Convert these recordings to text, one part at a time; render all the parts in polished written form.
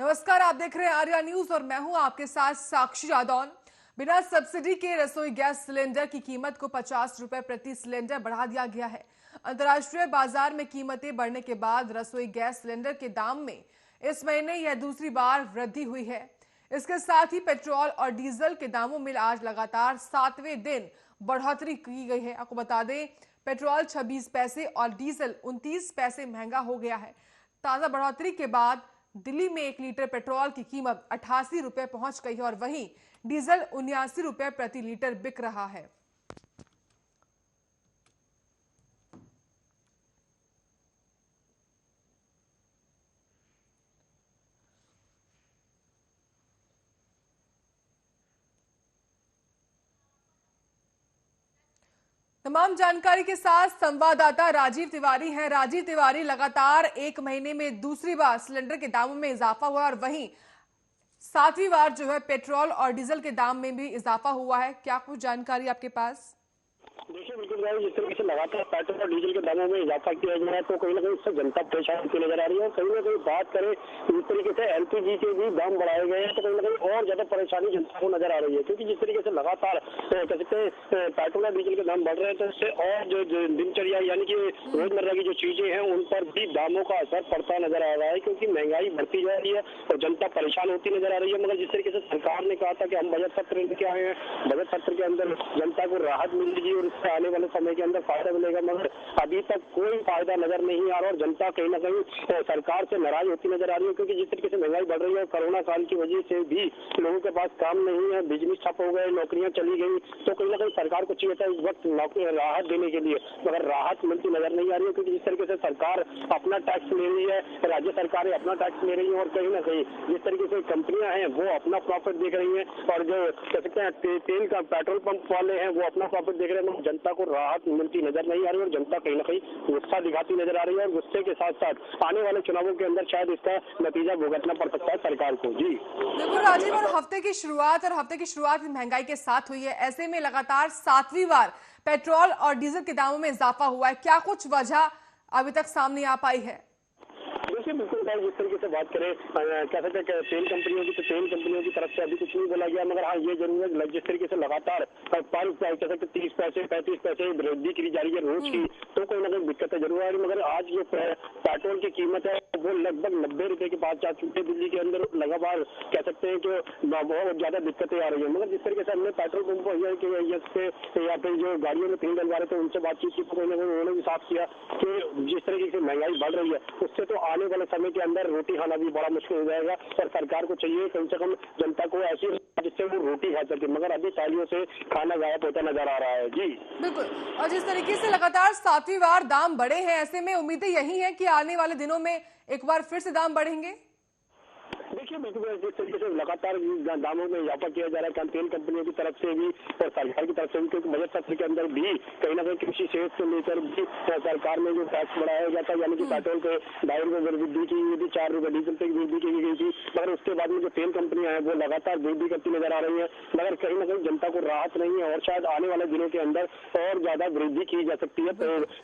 नमस्कार, आप देख रहे हैं आर्या न्यूज और मैं हूं आपके साथ साक्षी जादौन। बिना सब्सिडी के रसोई गैस सिलेंडर की कीमत को 50 रुपए प्रति सिलेंडर बढ़ा दिया गया है। अंतर्राष्ट्रीय बाजार में कीमतें बढ़ने के बाद रसोई गैस सिलेंडर के दाम में इस महीने यह दूसरी बार वृद्धि हुई है। इसके साथ ही पेट्रोल और डीजल के दामों में आज लगातार 7वें दिन बढ़ोतरी की गई है। आपको बता दें, पेट्रोल 26 पैसे और डीजल 29 पैसे महंगा हो गया है। ताजा बढ़ोतरी के बाद दिल्ली में 1 लीटर पेट्रोल की कीमत 88 रुपए पहुंच गई है और वहीं डीजल 79 रुपए प्रति लीटर बिक रहा है। तमाम जानकारी के साथ संवाददाता राजीव तिवारी हैं। राजीव तिवारी, लगातार एक महीने में दूसरी बार सिलेंडर के दामों में इजाफा हुआ और वहीं 7वीं बार जो है पेट्रोल और डीजल के दाम में भी इजाफा हुआ है। क्या कुछ जानकारी आपके पास? देखिए बिल्कुल भाई, जिस तरीके से लगातार पेट्रोल और डीजल के दामों में इजाफा किया जा रहा है तो कहीं ना कहीं इससे जनता परेशान होती नजर आ रही है। और कहीं ना कहीं बात करें जिस तरीके से एलपीजी के भी दाम बढ़ाए गए हैं तो कहीं ना कहीं और ज्यादा परेशानी जनता को नजर आ रही है, क्योंकि जिस तरीके से लगातार कह सकते हैं पेट्रोल और डीजल के दाम बढ़ रहे हैं तो इससे और जो दिनचर्या यानी कि रोजमर्रा की जो चीजें हैं उन पर भी दामों का असर पड़ता नजर आ रहा है, क्योंकि महंगाई बढ़ती जा रही है और जनता परेशान होती नजर आ रही है। मगर जिस तरीके से सरकार ने कहा था कि हम बजट सत्र लेके आए हैं, बजट सत्र के अंदर जनता को राहत मिलेगी और इससे आने वाले समय के अंदर फायदा मिलेगा, मगर अभी तक कोई फायदा नजर नहीं आ रहा और जनता कहीं ना कहीं सरकार से नाराज होती नजर आ रही है, क्योंकि जिस तरीके से महंगाई बढ़ रही है और कोरोना काल की वजह से भी लोगों के पास काम नहीं है, बिजनेस ठप हो गए, नौकरियां चली गई, तो कहीं ना कहीं सरकार को चाहिए था इस वक्त नौकरी राहत देने के लिए, मगर राहत मिलती नजर नहीं आ रही है, क्योंकि जिस तरीके से सरकार अपना टैक्स ले रही है, राज्य सरकारें अपना टैक्स ले रही है और कहीं ना कहीं जिस तरीके से कंपनियां हैं वो अपना प्रॉफिट देख रही है और जो कह सकते हैं तेल का पेट्रोल पंप वाले हैं वो अपना प्रॉफिट देख रहे हैं, मगर जनता को राहत मिलती नजर नहीं आ रही और जनता कहीं ना कहीं गुस्सा दिखाती नजर आ रही है और गुस्से के साथ साथ आने वाले चुनावों के अंदर शायद इसका नतीजा भुगतना पड़ सकता है सरकार को। जी बिल्कुल राजीव, और हफ्ते की शुरुआत महंगाई के साथ हुई है। ऐसे में लगातार 7वीं बार पेट्रोल और डीजल के दामों में इजाफा हुआ है। क्या कुछ वजह अभी तक सामने आ पाई है? देखिए बिल्कुल भाई, जिस तरीके से बात करें कह सकते हैं तेल कंपनियों की, तो तेल कंपनियों की तरफ से अभी कुछ नहीं बोला गया, मगर हाँ ये जरूर है जिस तरीके से लगातार पर कह सकते 30 पैसे 35 पैसे वृद्धि की जा रही है रोज की, तो कोई ना कोई दिक्कतें जरूर आ रही है। मगर आज जो पेट्रोल की कीमत है वो लगभग 90 रुपए के पास जा चुकी है दिल्ली के अंदर, लगातार कह सकते हैं कि बहुत ज्यादा दिक्कतें आ रही है। मगर जिस तरीके से हमने पेट्रोल पंप से या फिर जो गाड़ियों में तेल डलवा रहे थे उनसे बातचीत की तो कोई ना कोई उन्होंने भी साफ किया कि जिस तरीके से महंगाई बढ़ रही है उससे तो आने वाले समय के अंदर रोटी खाना भी बड़ा मुश्किल हो जाएगा और सरकार को चाहिए कम से कम जनता को ऐसी जिससे वो रोटी खा सके, मगर अभी तालियों से खाना गायब होता नजर आ रहा है। जी बिल्कुल, और जिस तरीके से लगातार 7वीं बार दाम बढ़े हैं, ऐसे में उम्मीदें यही हैं कि आने वाले दिनों में एक बार फिर से दाम बढ़ेंगे। देखिए बिल्कुल जिस तरीके से लगातार दामों में इजाफा किया जा रहा है तेल कंपनियों की तरफ से भी और सरकार की तरफ से भी, क्योंकि बजट सत्र के अंदर भी कहीं ना कहीं कृषि क्षेत्र से लेकर भी सरकार ने जो टैक्स बढ़ाया जाता है, यानी कि पेट्रोल पे 2.5 रुपए वृद्धि की गई थी, 4 रुपए डीजल पे वृद्धि की गई थी, मगर उसके बाद में जो तेल कंपनियां हैं वो लगातार वृद्धि करती नजर आ रही है, मगर कहीं ना कहीं जनता को राहत नहीं है और शायद आने वाले दिनों के अंदर और ज्यादा वृद्धि की जा सकती है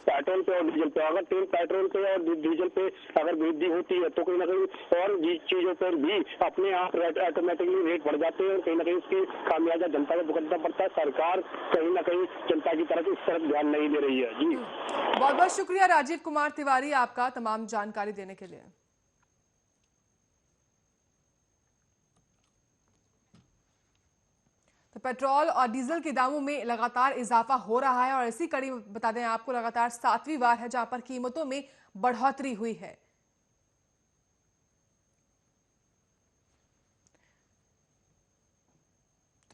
पेट्रोल पे और डीजल पे। अगर पेट्रोल पे और डीजल पे अगर वृद्धि होती है तो कहीं ना कहीं और चीजों पर भी अपने आप ऑटोमेटिकली रेट बढ़ जाते हैं और कहीं ना कहीं उसकी खामियाजा जनता को भुगतना पड़ता है। सरकार कहीं ना कहीं जनता की तरफ इस तरफ ध्यान नहीं दे रही है। जी बहुत बहुत शुक्रिया राजीव कुमार तिवारी आपका तमाम जानकारी देने के लिए। तो पेट्रोल और डीजल के दामों में लगातार इजाफा हो रहा है और इसी कड़ी में बता दें आपको लगातार 7वीं बार है जहां पर कीमतों में बढ़ोतरी हुई है।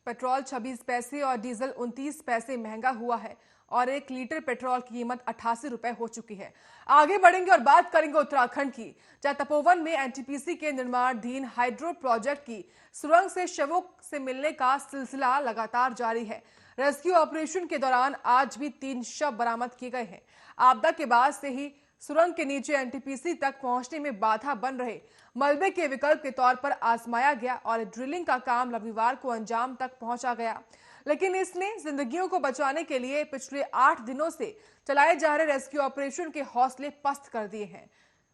पेट्रोल 26 पैसे और डीजल 29 पैसे महंगा हुआ है और 1 लीटर पेट्रोल की कीमत 88 रुपए हो चुकी है। आगे बढ़ेंगे और बात करेंगे उत्तराखंड की, जहां तपोवन में एनटीपीसी के निर्माणाधीन हाइड्रो प्रोजेक्ट की सुरंग से शवों से मिलने का सिलसिला लगातार जारी है। रेस्क्यू ऑपरेशन के दौरान आज भी 3 शव बरामद किए गए हैं। आपदा के बाद से ही सुरंग के नीचे एनटीपीसी तक पहुंचने में बाधा बन रहे मलबे के विकल्प के तौर पर आजमाया गया और ड्रिलिंग का काम रविवार को अंजाम तक पहुंचा गया, लेकिन इसने जिंदगियों को बचाने के लिए पिछले 8 दिनों से चलाए जा रहे रेस्क्यू ऑपरेशन के हौसले पस्त कर दिए हैं।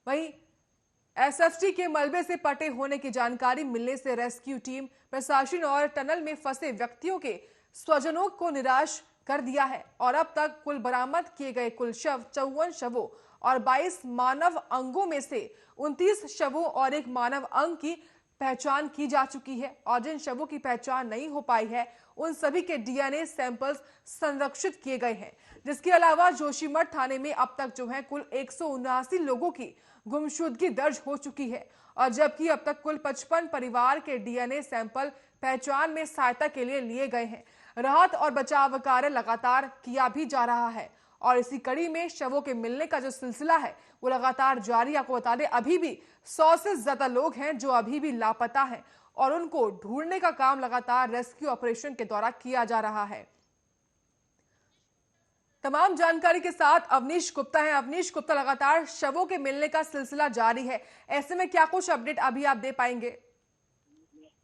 वहीं एसएसटी के मलबे से पटे होने की जानकारी मिलने से रेस्क्यू टीम, प्रशासन और टनल में फंसे व्यक्तियों के स्वजनों को निराश कर दिया है और अब तक कुल बरामद किए गए कुल शव 54 शवों और 22 मानव अंगों में से 29 शवों और एक मानव अंग की पहचान की जा चुकी है और जिन शवों की पहचान नहीं हो पाई है उन सभी के डीएनए सैंपल्स संरक्षित किए गए हैं। जिसके अलावा जोशीमठ थाने में अब तक जो है कुल 179 लोगों की गुमशुदगी दर्ज हो चुकी है और जबकि अब तक कुल 55 परिवार के डीएनए सैंपल पहचान में सहायता के लिए लिए गए हैं। राहत और बचाव कार्य लगातार किया भी जा रहा है और इसी कड़ी में शवों के मिलने का जो सिलसिला है वो लगातार जारी। आपको बता दें अभी भी 100 से ज्यादा लोग हैं जो अभी भी लापता हैं और उनको ढूंढने का काम लगातार रेस्क्यू ऑपरेशन के द्वारा किया जा रहा है। तमाम जानकारी के साथ अवनीश गुप्ता हैं। अवनीश गुप्ता, लगातार शवों के मिलने का सिलसिला जारी है, ऐसे में क्या कुछ अपडेट अभी आप दे पाएंगे?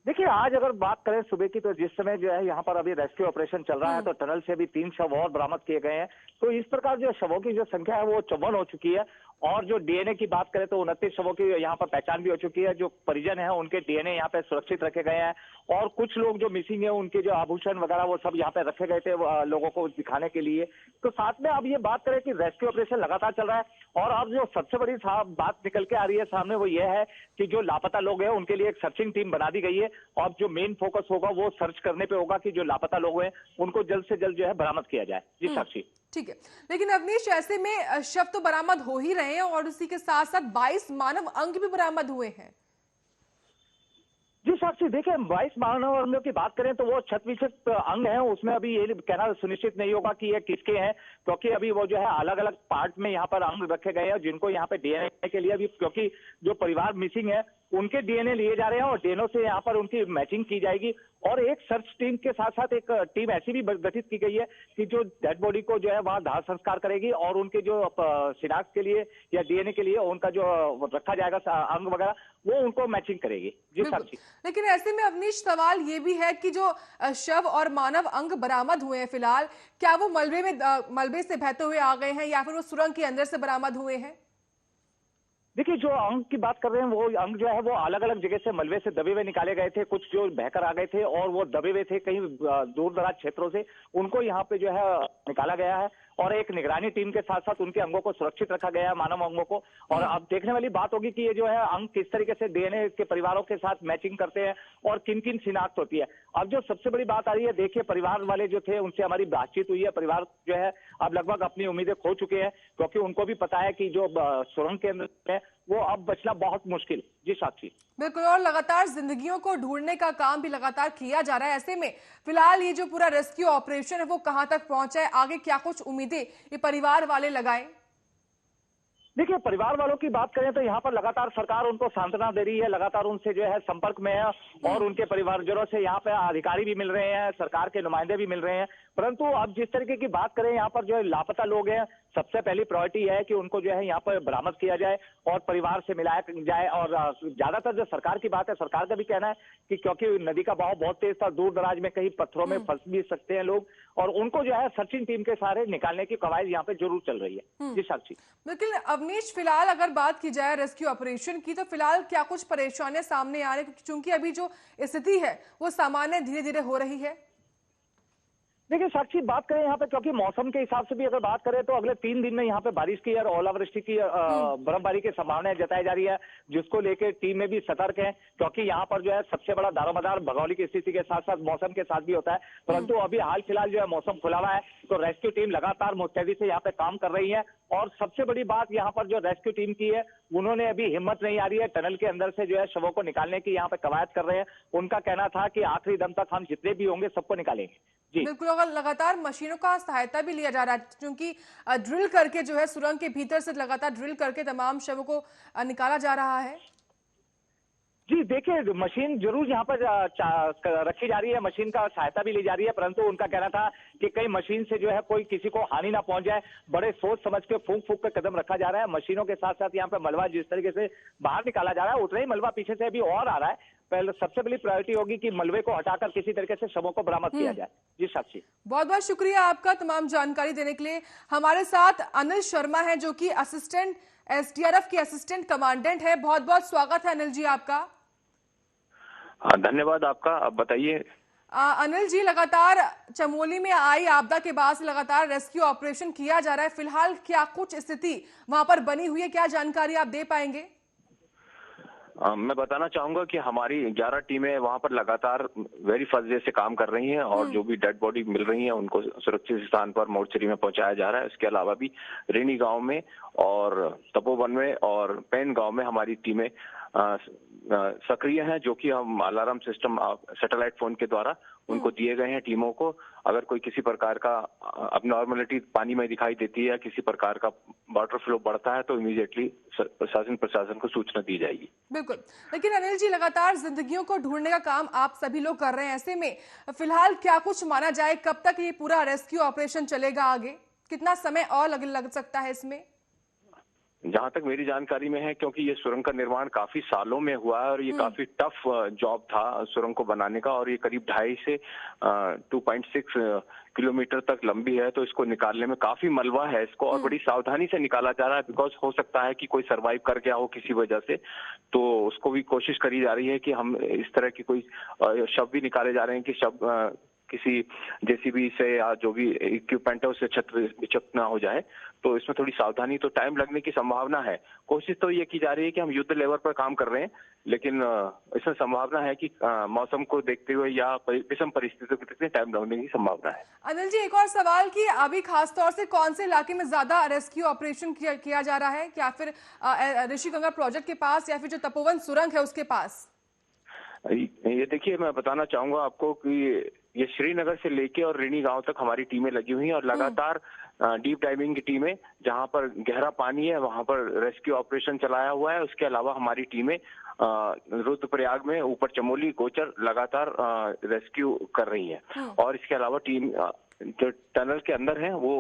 देखिए, आज अगर बात करें सुबह की, तो जिस समय जो है यहाँ पर अभी रेस्क्यू ऑपरेशन चल रहा है तो टनल से भी 3 शव और बरामद किए गए हैं। तो इस प्रकार जो शवों की जो संख्या है वो 54 हो चुकी है और जो डीएनए की बात करें तो 29 शवों की यहाँ पर पहचान भी हो चुकी है। जो परिजन है उनके डीएनए यहाँ पे सुरक्षित रखे गए हैं और कुछ लोग जो मिसिंग है उनके जो आभूषण वगैरह वो सब यहाँ पे रखे गए थे लोगों को दिखाने के लिए। तो साथ में अब ये बात करें कि रेस्क्यू ऑपरेशन लगातार चल रहा है और अब जो सबसे बड़ी बात निकल के आ रही है सामने वो ये है कि जो लापता लोग हैं उनके लिए एक सर्चिंग टीम बना दी गई है और जो मेन फोकस होगा वो सर्च करने पे होगा कि जो लापता लोग हैं उनको जल्द से जल्द जो है बरामद किया जाए। जी साक्षी। ठीक है, लेकिन अवनीश ऐसे में शव तो बरामद हो ही रहे हैं और उसी के साथ साथ 22 मानव अंग भी बरामद हुए हैं। जी साक्षी, देखिए 22 मानव अंगों की बात करें तो वो 26 अंग हैं, उसमें अभी ये कहना सुनिश्चित नहीं होगा कि ये किसके हैं क्योंकि अभी वो जो है अलग अलग पार्ट में यहाँ पर अंग रखे गए हैं जिनको यहाँ पे डीएनए के लिए अभी, क्योंकि जो परिवार मिसिंग है उनके डीएनए लिए जा रहे हैं और डीएनए से यहाँ पर उनकी मैचिंग की जाएगी। और एक सर्च टीम के साथ साथ एक टीम ऐसी भी गठित की गई है कि जो डेड बॉडी को जो है वहां दाह संस्कार करेगी और उनके जो शिनाख्त के लिए या डीएनए के लिए उनका जो रखा जाएगा अंग वगैरह वो उनको मैचिंग करेगी। जी साक्षी। लेकिन ऐसे में अवनीश सवाल ये भी है कि जो शव और मानव अंग बरामद हुए हैं फिलहाल, क्या वो मलबे से बहते हुए आ गए हैं या फिर वो सुरंग के अंदर से बरामद हुए हैं? देखिए, जो अंग की बात कर रहे हैं वो अंग जो है वो अलग अलग जगह से मलबे से दबे हुए निकाले गए थे। कुछ जो बहकर आ गए थे और वो दबे हुए थे कहीं दूर दराज क्षेत्रों से, उनको यहाँ पे जो है निकाला गया है और एक निगरानी टीम के साथ साथ उनके अंगों को सुरक्षित रखा गया है, मानव अंगों को। और अब देखने वाली बात होगी कि ये जो है अंग किस तरीके से डीएनए के परिवारों के साथ मैचिंग करते हैं और किन किन शिनाख्त होती है। अब जो सबसे बड़ी बात आ रही है, देखिए परिवार वाले जो थे उनसे हमारी बातचीत हुई है। परिवार जो है अब लगभग अपनी उम्मीदें खो चुके हैं क्योंकि उनको भी पता है कि जो सुरंग के अंदर है वो अब बचना बहुत मुश्किल। जी साक्षी। बिल्कुल, और लगातार जिंदगियों को ढूंढने का काम भी लगातार किया जा रहा है। ऐसे में फिलहाल ये जो पूरा रेस्क्यू ऑपरेशन है वो कहां तक पहुंचा है, आगे क्या कुछ उम्मीदें ये परिवार वाले लगाएं? देखिए, परिवार वालों की बात करें तो यहाँ पर लगातार सरकार उनको सांत्वना दे रही है, लगातार उनसे जो है संपर्क में है और उनके परिवारजनों से यहाँ पे अधिकारी भी मिल रहे हैं, सरकार के नुमाइंदे भी मिल रहे हैं। परंतु अब जिस तरीके की बात करें यहाँ पर जो है लापता लोग हैं, सबसे पहली प्रायोरिटी है कि उनको जो है यहाँ पर बरामद किया जाए और परिवार से मिलाया जाए। और ज्यादातर जो सरकार की बात है, सरकार का भी कहना है कि क्योंकि नदी का बहाव बहुत तेज था, दूर दराज में कहीं पत्थरों में फंस भी सकते हैं लोग और उनको जो है सर्चिंग टीम के सहारे निकालने की कवायद यहाँ पे जरूर चल रही है। जी साक्षी। बिल्कुल अवनीश, फिलहाल अगर बात की जाए रेस्क्यू ऑपरेशन की तो फिलहाल क्या कुछ परेशानियां सामने आ रही है, क्योंकि अभी जो स्थिति है वो सामान्य धीरे धीरे हो रही है? देखिए साक्षी, बात करें यहाँ पे क्योंकि मौसम के हिसाब से भी अगर बात करें तो अगले 3 दिन में यहाँ पे बारिश की और ओलावृष्टि की बर्फबारी की संभावनाएं जताई जा रही है, जिसको लेकर टीम में भी सतर्क है क्योंकि यहाँ पर जो है सबसे बड़ा दारोमदार भौगोलिक स्थिति के साथ साथ मौसम के साथ भी होता है। परंतु अभी हाल फिलहाल जो है मौसम खुला हुआ है तो रेस्क्यू टीम लगातार मुस्तैदी से यहाँ पे काम कर रही है। और सबसे बड़ी बात यहाँ पर जो रेस्क्यू टीम की है, उन्होंने अभी हिम्मत नहीं आ रही है टनल के अंदर से जो है शवों को निकालने की यहाँ पे कवायद कर रहे हैं। उनका कहना था कि आखिरी दम तक हम जितने भी होंगे सबको निकालेंगे। जी बिल्कुल, अगर लगातार मशीनों का सहायता भी लिया जा रहा है क्योंकि ड्रिल करके जो है सुरंग के भीतर से लगातार ड्रिल करके तमाम शवों को निकाला जा रहा है। जी देखिए, मशीन जरूर यहाँ पर रखी जा रही है, मशीन का सहायता भी ली जा रही है, परंतु उनका कहना था कि कई मशीन से जो है कोई किसी को हानि ना पहुंच जाए, बड़े सोच समझ के फूंक फूंक के कदम रखा जा रहा है। मशीनों के साथ साथ यहाँ पे मलबा जिस तरीके से बाहर निकाला जा रहा है उतना ही मलबा पीछे से अभी और आ रहा है। पहले सबसे बड़ी प्रायोरिटी होगी कि मलबे को हटाकर किसी तरीके से शवों को बरामद किया जाए। जी साक्षी, बहुत बहुत शुक्रिया आपका तमाम जानकारी देने के लिए। हमारे साथ अनिल शर्मा है जो कि असिस्टेंट एसडीआरएफ के असिस्टेंट कमांडेंट है। बहुत बहुत स्वागत है अनिल जी आपका। धन्यवाद आपका। अब बताइए। अनिल जी, लगातार चमोली में आई आपदा के बाद से लगातार रेस्क्यू ऑपरेशन किया जा रहा है। फिलहाल क्या कुछ स्थिति वहां पर बनी हुई है, क्या जानकारी आप दे पाएंगे? मैं बताना चाहूंगा कि हमारी 11 टीमें वहां पर लगातार वेरी फर्स्ट डे से काम कर रही हैं और जो भी डेड बॉडी मिल रही हैं उनको सुरक्षित स्थान पर मोर्चरी में पहुंचाया जा रहा है। इसके अलावा भी रेनी गांव में और तपोवन में और पैन गांव में हमारी टीमें सक्रिय हैं, जो कि हम अलार्म सिस्टम सैटेलाइट फोन के द्वारा उनको दिए गए हैं टीमों को। अगर कोई किसी प्रकार का अबनॉर्मलिटी पानी में दिखाई देती है या किसी प्रकार का वाटर फ्लो बढ़ता है तो इमीडिएटली प्रशासन को सूचना दी जाएगी। बिल्कुल, लेकिन अनिल जी, लगातार जिंदगियों को ढूंढने का काम आप सभी लोग कर रहे हैं। ऐसे में फिलहाल क्या कुछ माना जाए, कब तक ये पूरा रेस्क्यू ऑपरेशन चलेगा, आगे कितना समय और लग सकता है इसमें? जहां तक मेरी जानकारी में है, क्योंकि ये सुरंग का निर्माण काफी सालों में हुआ है और ये काफी टफ जॉब था सुरंग को बनाने का, और ये करीब 2.5 से 2.6 किलोमीटर तक लंबी है, तो इसको निकालने में काफी मलबा है इसको और बड़ी सावधानी से निकाला जा रहा है। बिकॉज हो सकता है कि कोई सरवाइव कर गया हो किसी वजह से, तो उसको भी कोशिश करी जा रही है कि हम इस तरह की कोई शव भी निकाले जा रहे हैं कि शव किसी जेसीबी से या जो भी इक्विपमेंट है उससे विचक ना हो जाए। तो इसमें थोड़ी सावधानी, तो टाइम लगने की संभावना है। कोशिश तो ये की जा रही है कि हम युद्ध लेवल पर काम कर रहे हैं, लेकिन इसमें संभावना है कि मौसम को देखते हुए या विषम परिस्थितियों को देखते हुए टाइम लगने की संभावना है। अनिल जी, एक और सवाल कि अभी खासतौर से कौन से इलाके में ज्यादा रेस्क्यू ऑपरेशन किया जा रहा है, क्या फिर ऋषिगंगा प्रोजेक्ट के पास या फिर जो तपोवन सुरंग है उसके पास? ये देखिए, मैं बताना चाहूंगा आपको कि ये श्रीनगर से लेके और रेनी गांव तक हमारी टीमें लगी हुई हैं और लगातार डीप डाइविंग की टीमें, जहां पर गहरा पानी है वहां पर रेस्क्यू ऑपरेशन चलाया हुआ है। उसके अलावा हमारी टीमें रुद्रप्रयाग में ऊपर चमोली गोचर लगातार रेस्क्यू कर रही हैं और इसके अलावा टीम जो टनल के अंदर है वो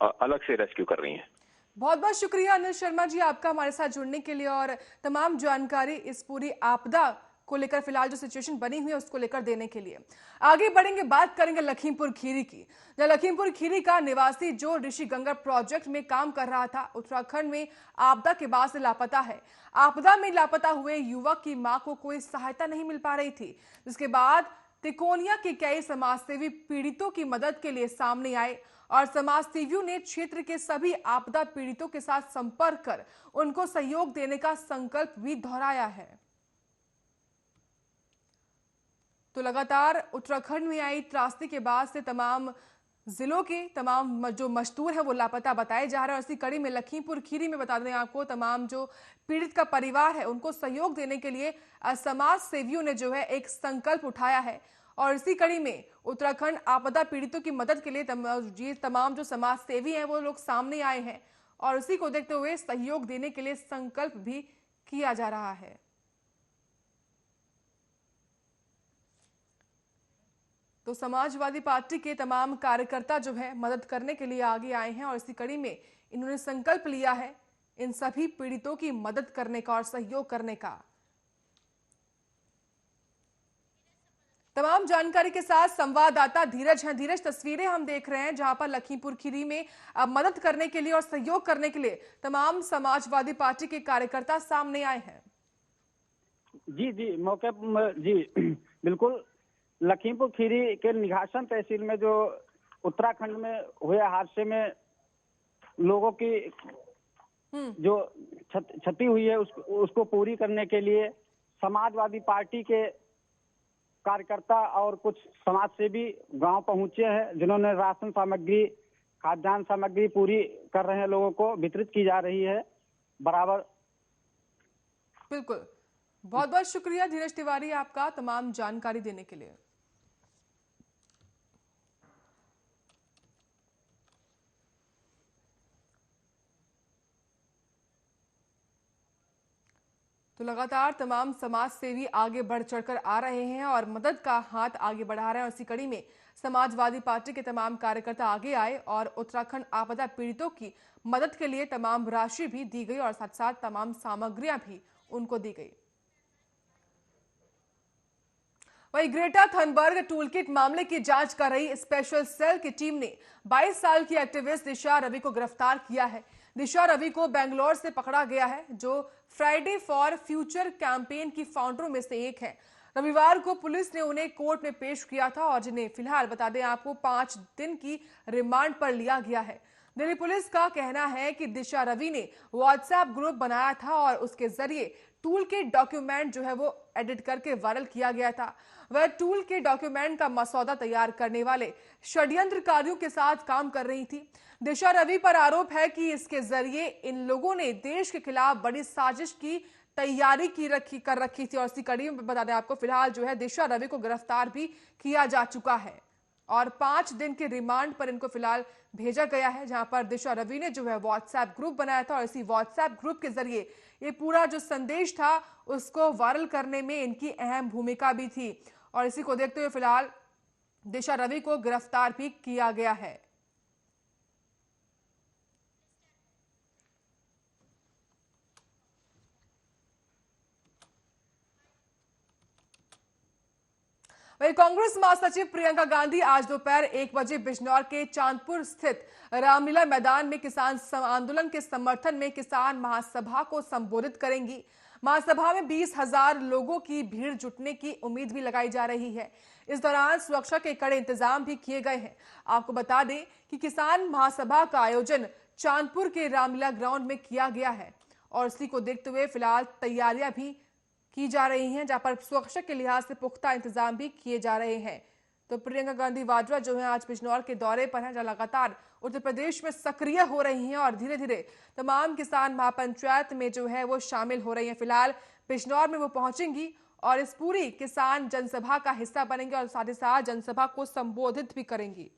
अलग से रेस्क्यू कर रही हैं। बहुत बहुत शुक्रिया अनिल शर्मा जी आपका हमारे साथ जुड़ने के लिए और तमाम जानकारी इस पूरी आपदा को लेकर, फिलहाल जो सिचुएशन बनी हुई है उसको लेकर देने के लिए। आगे बढ़ेंगे, बात करेंगे लखीमपुर खीरी की। जहाँ लखीमपुर खीरी का निवासी जो ऋषिगंगा प्रोजेक्ट में काम कर रहा था, उत्तराखंड में आपदा के बाद से लापता है। आपदा में लापता हुए युवक की मां को कोई सहायता नहीं मिल पा रही थी, जिसके बाद तिकोनिया के कई समाजसेवी पीड़ितों की मदद के लिए सामने आए और समाजसेवियों ने क्षेत्र के सभी आपदा पीड़ितों के साथ संपर्क कर उनको सहयोग देने का संकल्प भी दोहराया है। तो लगातार उत्तराखंड में आई त्रासदी के बाद से तमाम जिलों के तमाम जो मजदूर हैं वो लापता बताए जा रहे हैं और इसी कड़ी में लखीमपुर खीरी में बता दें आपको, तमाम जो पीड़ित का परिवार है उनको सहयोग देने के लिए समाज सेवियों ने जो है एक संकल्प उठाया है और इसी कड़ी में उत्तराखंड आपदा पीड़ितों की मदद के लिए तमाम जो समाज सेवी हैं वो लोग सामने आए हैं और उसी को देखते हुए सहयोग देने के लिए संकल्प भी किया जा रहा है। तो समाजवादी पार्टी के तमाम कार्यकर्ता जो है मदद करने के लिए आगे आए हैं और इसी कड़ी में इन्होंने संकल्प लिया है इन सभी पीड़ितों की मदद करने का और सहयोग करने का। तमाम जानकारी के साथ संवाददाता धीरज हैं। धीरज, तस्वीरें हम देख रहे हैं जहां पर लखीमपुर खीरी में मदद करने के लिए और सहयोग करने के लिए तमाम समाजवादी पार्टी के कार्यकर्ता सामने आए हैं। जी मौके जी बिल्कुल। लखीमपुर खीरी के निघासन तहसील में जो उत्तराखंड में हुए हादसे में लोगों की जो क्षति हुई है उसको पूरी करने के लिए समाजवादी पार्टी के कार्यकर्ता और कुछ समाजसेवी गांव पहुंचे हैं, जिन्होंने राशन सामग्री, खाद्यान्न सामग्री पूरी कर रहे हैं, लोगों को वितरित की जा रही है बराबर। बिल्कुल, बहुत बहुत शुक्रिया धीरज तिवारी आपका तमाम जानकारी देने के लिए। तो लगातार तमाम समाज सेवी आगे बढ़ चढ़कर आ रहे हैं और मदद का हाथ आगे बढ़ा रहे हैं और इसी कड़ी में समाजवादी पार्टी के तमाम कार्यकर्ता आगे आए और उत्तराखंड आपदा पीड़ितों की मदद के लिए तमाम राशि भी दी गई और साथ साथ तमाम सामग्रियां भी उनको दी गई। वहीं ग्रेटा थनबर्ग टूलकिट मामले की जांच कर रही स्पेशल सेल की टीम ने 22 साल की एक्टिविस्ट दिशा रवि को गिरफ्तार किया है। दिशा रवि को बेंगलोर से पकड़ा गया है, जो फ्राइडे फॉर फ्यूचर कैंपेन की फाउंडरों में से एक है। रविवार को पुलिस ने उन्हें कोर्ट में पेश किया था और जिन्हें फिलहाल बता दें आपको 5 दिन की रिमांड पर लिया गया है। दिल्ली पुलिस का कहना है कि दिशा रवि ने व्हाट्सएप ग्रुप बनाया था और उसके जरिए टूल के डॉक्यूमेंट जो है वो एडिट करके वायरल किया गया था। वह टूल के डॉक्यूमेंट का मसौदा तैयार करने वाले षड्यंत्रकारियों के साथ काम कर रही थी। दिशा रवि पर आरोप है कि इसके जरिए इन लोगों ने देश के खिलाफ बड़ी साजिश की तैयारी कर रखी थी और इसी कड़ी में बता दें आपको फिलहाल जो है दिशा रवि को गिरफ्तार भी किया जा चुका है और 5 दिन के रिमांड पर इनको फिलहाल भेजा गया है, जहां पर दिशा रवि ने जो है व्हाट्सएप ग्रुप बनाया था और इसी व्हाट्सएप ग्रुप के जरिए ये पूरा जो संदेश था उसको वायरल करने में इनकी अहम भूमिका भी थी और इसी को देखते हुए फिलहाल दिशा रवि को गिरफ्तार भी किया गया है। वहीं कांग्रेस महासचिव प्रियंका गांधी आज दोपहर 1 बजे बिजनौर के चांदपुर स्थित रामलीला मैदान में किसान आंदोलन के समर्थन में किसान महासभा को संबोधित करेंगी। महासभा में 20,000 लोगों की भीड़ जुटने की उम्मीद भी लगाई जा रही है। इस दौरान सुरक्षा के कड़े इंतजाम भी किए गए हैं। आपको बता दें कि किसान महासभा का आयोजन चांदपुर के रामलीला ग्राउंड में किया गया है और इसी को देखते हुए फिलहाल तैयारियां भी की जा रही हैं, जहां पर सुरक्षा के लिहाज से पुख्ता इंतजाम भी किए जा रहे हैं। तो प्रियंका गांधी वाड्रा जो है आज बिजनौर के दौरे पर हैं, जहां लगातार उत्तर प्रदेश में सक्रिय हो रही हैं और धीरे धीरे तमाम किसान महापंचायत में जो है वो शामिल हो रही हैं। फिलहाल बिजनौर में वो पहुंचेंगी और इस पूरी किसान जनसभा का हिस्सा बनेंगे और साथ ही साथ जनसभा को संबोधित भी करेंगी।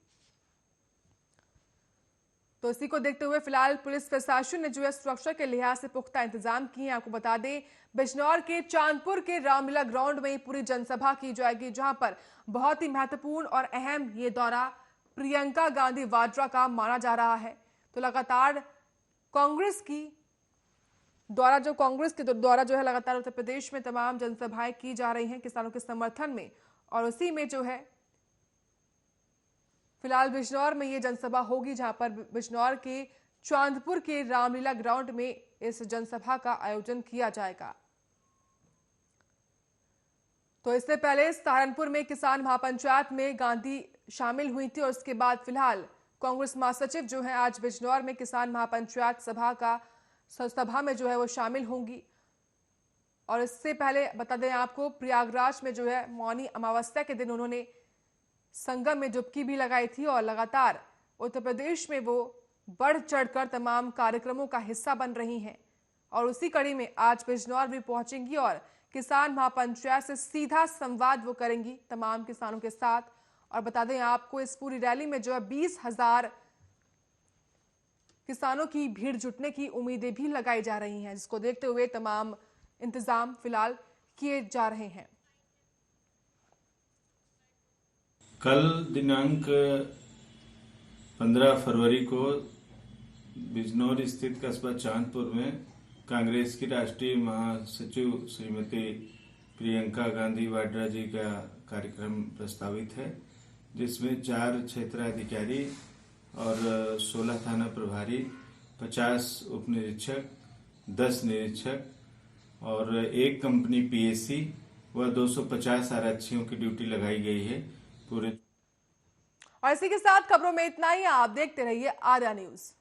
तो इसी को देखते हुए फिलहाल पुलिस प्रशासन ने जो है सुरक्षा के लिहाज से पुख्ता इंतजाम किए हैं। आपको बता दें बिजनौर के चांदपुर के रामलीला ग्राउंड में पूरी जनसभा की जाएगी, जहां पर बहुत ही महत्वपूर्ण और अहम ये दौरा प्रियंका गांधी वाड्रा का माना जा रहा है। तो लगातार कांग्रेस के द्वारा जो है लगातार उत्तर प्रदेश में तमाम जनसभाएं की जा रही हैं किसानों के समर्थन में और उसी में जो है फिलहाल बिजनौर में ये जनसभा होगी, जहां पर बिजनौर के चांदपुर के रामलीला ग्राउंड में इस जनसभा का आयोजन किया जाएगा। तो इससे पहले सहारनपुर में किसान महापंचायत में गांधी शामिल हुई थी और उसके बाद फिलहाल कांग्रेस महासचिव जो है आज बिजनौर में किसान महापंचायत सभा में जो है वो शामिल होंगी। और इससे पहले बता दें आपको प्रयागराज में जो है मौनी अमावस्या के दिन उन्होंने संगम में डुबकी भी लगाई थी और लगातार उत्तर प्रदेश में वो बढ़ चढ़कर तमाम कार्यक्रमों का हिस्सा बन रही हैं और उसी कड़ी में आज बिजनौर भी पहुंचेंगी और किसान महापंचायत से सीधा संवाद वो करेंगी तमाम किसानों के साथ। और बता दें आपको इस पूरी रैली में जो है 20,000 किसानों की भीड़ जुटने की उम्मीदें भी लगाई जा रही हैं, जिसको देखते हुए तमाम इंतजाम फिलहाल किए जा रहे हैं। कल दिनांक 15 फरवरी को बिजनौर स्थित कस्बा चांदपुर में कांग्रेस की राष्ट्रीय महासचिव श्रीमती प्रियंका गांधी वाड्रा जी का कार्यक्रम प्रस्तावित है, जिसमें 4 क्षेत्राधिकारी और 16 थाना प्रभारी, 50 उप निरीक्षक, 10 निरीक्षक और 1 कंपनी पीएससी व 250 आरक्षियों की ड्यूटी लगाई गई है पूरे। और इसी के साथ खबरों में इतना ही। आप देखते रहिए आर्या न्यूज।